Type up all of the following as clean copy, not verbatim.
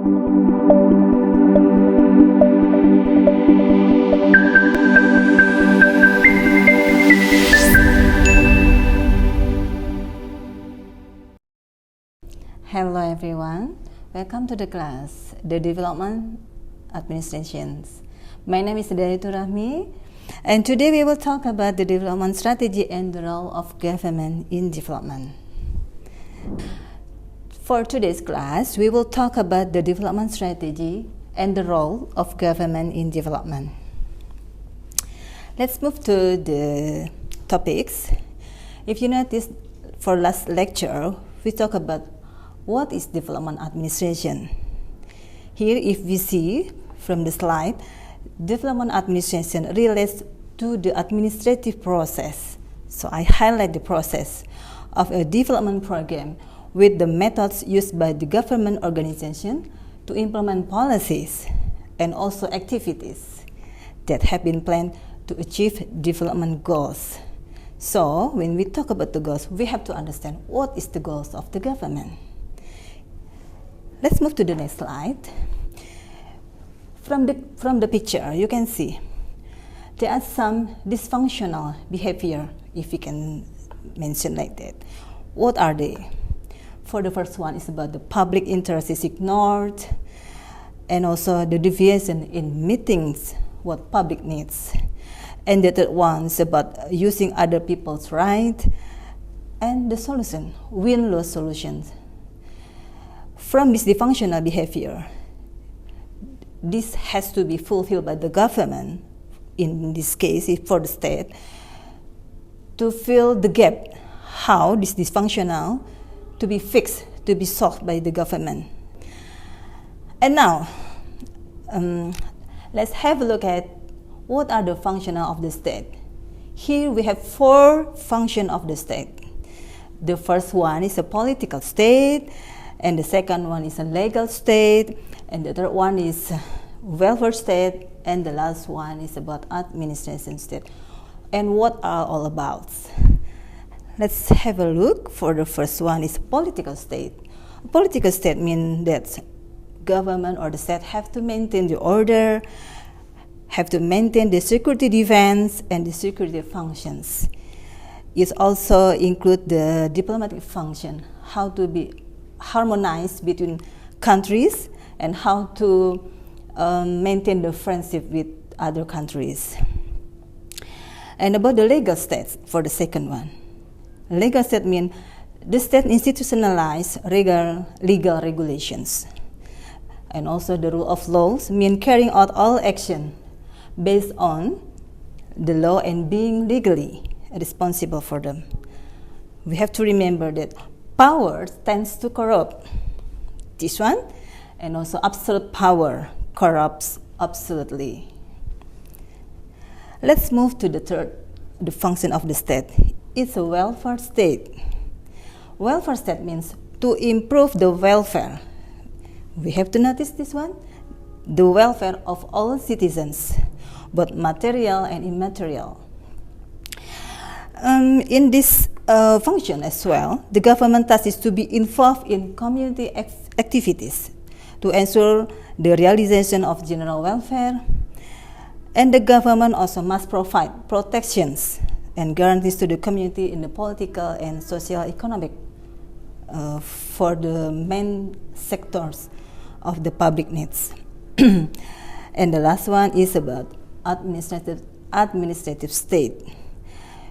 Hello everyone, welcome to the class, the Development Administrations. My name is Hidayaturahmi, and today we will talk about the development strategy and the role of government in development. For today's class, we will talk about the development strategy and the role of government in development. Let's move to the topics. If you notice, for last lecture, we talk about what is development administration. Here, if we see from the slide, development administration relates to the administrative process. So I highlight the process of a development program with the methods used by the government organization to implement policies and also activities that have been planned to achieve development goals. So when we talk about the goals, we have to understand what is the goals of the government. Let's move to the next slide. From the picture, you can see there are some dysfunctional behavior, if we can mention like that. What are they? For the first one is about the public interest is ignored, and also the deviation in meetings what public needs. And the third one is about using other people's right, and the solution, win-lose solutions. From this dysfunctional behavior, this has to be fulfilled by the government, in this case for the state, to fill the gap, how this dysfunctional to be fixed, to be solved by the government. And now, let's have a look at what are the functions of the state. Here we have 4 functions of the state. The first one is a political state, and the second one is a legal state, and the third one is welfare state, and the last one is about administration state. And what are all about? Let's have a look. For the first one is political state. Political state means that government or the state have to maintain the order, have to maintain the security defense and the security functions. It also includes the diplomatic function, how to be harmonized between countries and how to maintain the friendship with other countries. And about the legal state for the second one. Legal state means the state institutionalized legal regulations. And also the rule of laws mean carrying out all action based on the law and being legally responsible for them. We have to remember that power tends to corrupt. This one, and also absolute power corrupts absolutely. Let's move to the third, the function of the state. It's a welfare state. Welfare state means to improve the welfare. We have to notice this one, the welfare of all citizens, both material and immaterial. In this function as well, the government task is to be involved in community activities to ensure the realization of general welfare, and the government also must provide protections and guarantees to the community in the political and socio-economic for the main sectors of the public needs. And the last one is about administrative state.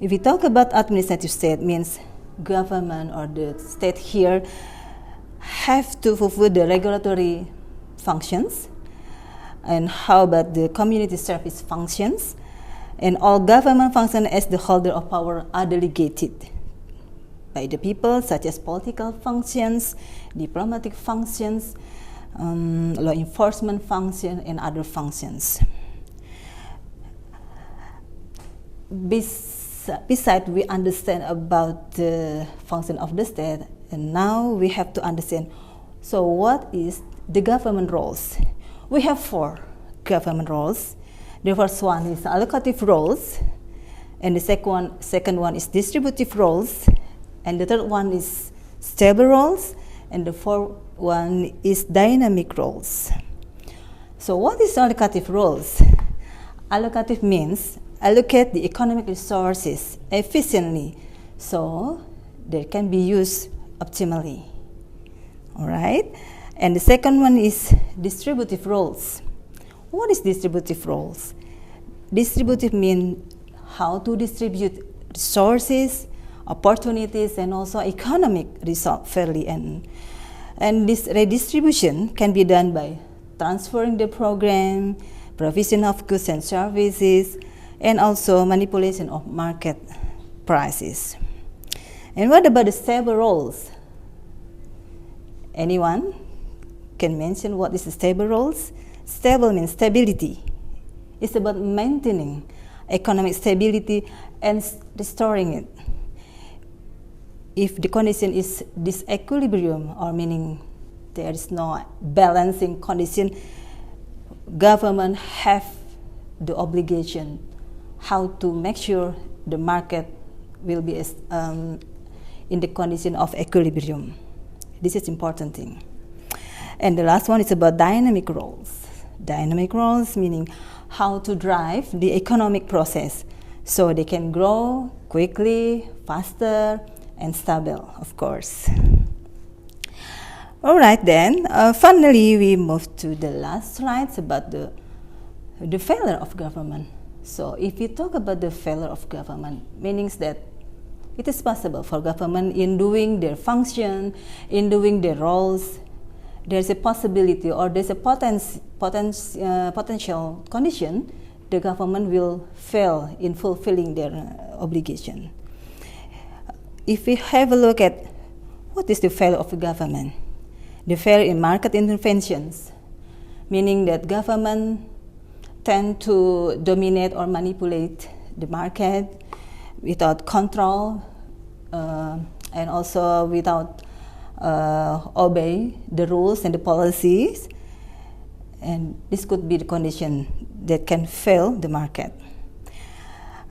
If we talk about administrative state, means government or the state here have to fulfill the regulatory functions. And how about the community service functions? And all government functions as the holder of power are delegated by the people, such as political functions, diplomatic functions, law enforcement function, and other functions. Besides, we understand about the function of the state, and now we have to understand, so what is the government roles? We have 4 government roles. The first one is allocative roles, and the second one is distributive roles, and the third one is stable roles, And the fourth one is dynamic roles. So what is allocative roles? Allocative means allocate the economic resources efficiently so they can be used optimally. All right? And the second one is distributive roles. What is distributive roles? Distributive means how to distribute resources, opportunities, and also economic result fairly. And this redistribution can be done by transferring the program, provision of goods and services, and also manipulation of market prices. And what about the stable roles? Anyone can mention what is the stable roles? Stable means stability. It's about maintaining economic stability and restoring it. If the condition is disequilibrium, or meaning there is no balancing condition, government have the obligation how to make sure the market will be in the condition of equilibrium. This is important thing. And the last one is about dynamic roles. Dynamic roles meaning how to drive the economic process so they can grow quickly, faster, and stable, of course. All right, then. Finally, we move to the last slides about the failure of government. So if you talk about the failure of government, meaning that it is possible for government in doing their function, in doing their roles, there's a possibility or there's a potential condition the government will fail in fulfilling their obligation. If we have a look at what is the failure of the government, the failure in market interventions, meaning that government tend to dominate or manipulate the market without control and also without obey the rules and the policies, and this could be the condition that can fail the market.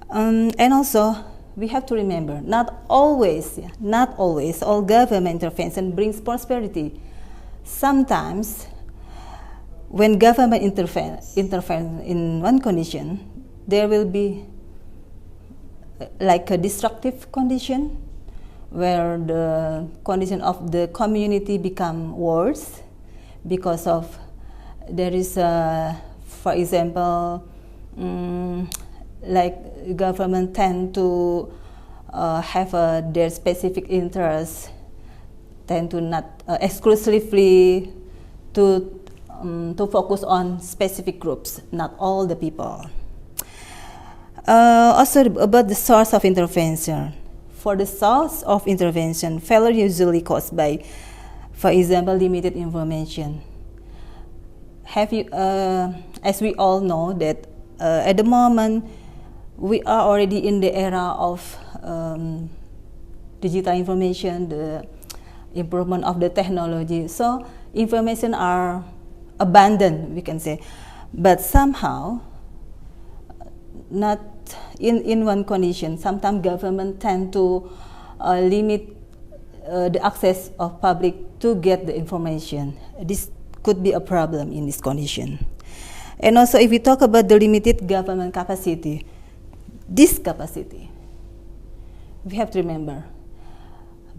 And also we have to remember, not always all government intervention brings prosperity. Sometimes when government intervenes in one condition, there will be like a destructive condition where the condition of the community become worse because of there is for example like government tend to have their specific interests, tend to not exclusively to focus on specific groups, not all the people. Also about the source of intervention. For the source of intervention, failure usually caused by, for example, limited information. Have you, as we all know, that at the moment we are already in the era of digital information, the improvement of the technology. So information are abundant, we can say, but somehow not in one condition. Sometimes government tend to limit the access of public to get the information. This could be a problem in this condition. And also if we talk about the limited government capacity, this capacity, we have to remember,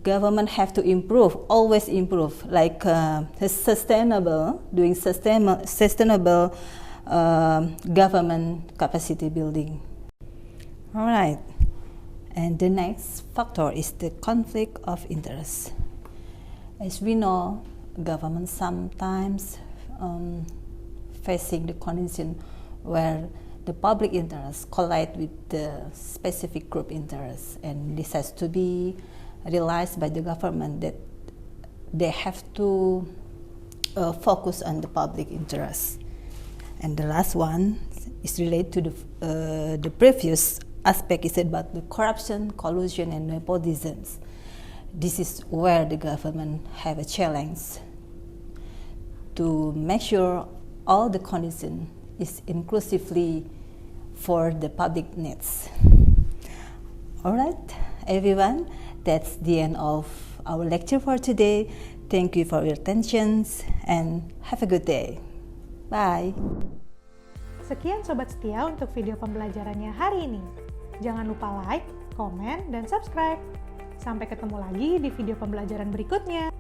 government have to improve, always improve, like sustainable government capacity building. All right, and the next factor is the conflict of interest. As we know, government sometimes facing the condition where the public interest collide with the specific group interests, and this has to be realized by the government that they have to focus on the public interest. And the last one is related to the previous aspect, is about the corruption, collusion, and nepotism. This is where the government have a challenge to make sure all the condition is inclusively for the public needs. All right, everyone, that's the end of our lecture for today. Thank you for your attention and have a good day. Bye. Sekian Sobat Setia untuk video pembelajarannya hari ini. Jangan lupa like, komen, dan subscribe. Sampai ketemu lagi di video pembelajaran berikutnya.